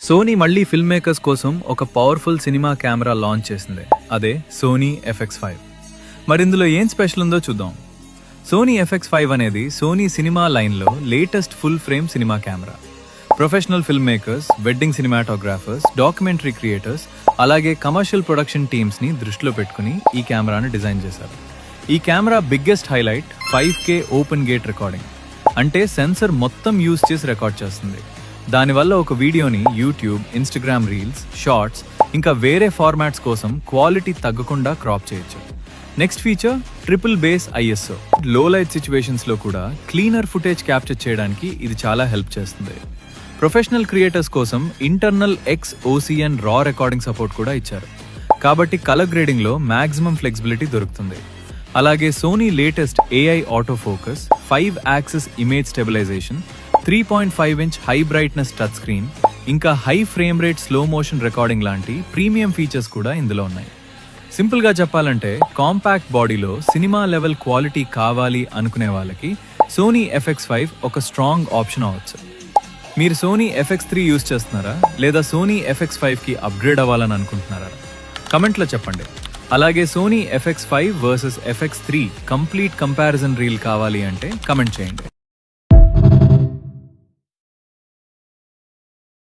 Sony మళ్ళీ film makers కోసం ఒక పవర్ఫుల్ సినిమా కెమెరా లాంచ్ చేసింది. అదే సోనీ FX5. మరి ఇందులో ఏం స్పెషల్ ఉందో చూద్దాం. సోనీ FX5 అనేది సోనీ సినిమా లైన్లో latest full frame cinema camera. Professional film makers, wedding cinematographers, documentary creators, అలాగే కమర్షియల్ ప్రొడక్షన్ టీమ్స్ని దృష్టిలో పెట్టుకుని ఈ కెమెరాను డిజైన్ చేశారు. ఈ camera biggest highlight 5K open gate recording. అంటే సెన్సర్ మొత్తం యూజ్ చేసి రికార్డ్ చేస్తుంది. దానివల్ల ఒక వీడియోని యూట్యూబ్, ఇన్స్టాగ్రామ్ రీల్స్, షార్ట్స్ ఇంకా వేరే ఫార్మాట్స్ కోసం క్వాలిటీ తగ్గకుండా క్రాప్ చేయొచ్చు. Next feature triple base ISO. లో లైట్ సిచ్యువేషన్స్లో కూడా క్లీనర్ ఫుటేజ్ క్యాప్చర్ చేయడానికి ఇది చాలా హెల్ప్ చేస్తుంది. ప్రొఫెషనల్ క్రియేటర్స్ కోసం internal XOCN raw recording support కూడా ఇచ్చారు. కాబట్టి కలర్ గ్రేడింగ్లో మ్యాక్సిమం ఫ్లెక్సిబిలిటీ దొరుకుతుంది. అలాగే Sony latest AI auto focus, 5 axis image stabilisation, 3.5 inch high brightness touch screen, ఇంకా high frame rate slow motion recording లాంటి ప్రీమియం ఫీచర్స్ కూడా ఇందులో ఉన్నాయి. సింపుల్గా చెప్పాలంటే కాంపాక్ట్ బాడీలో సినిమా లెవెల్ క్వాలిటీ కావాలి అనుకునే వాళ్ళకి సోనీ FX5 ఒక స్ట్రాంగ్ ఆప్షన్ అవ్వచ్చు. మీరు సోనీ FX3 యూజ్ చేస్తున్నారా, లేదా సోనీ FX5కి అప్గ్రేడ్ అవ్వాలని అనుకుంటున్నారా? కమెంట్లో చెప్పండి. అలాగే Sony FX5 versus FX3 complete comparison reel కావాలి అంటే కమెంట్ చేయండి.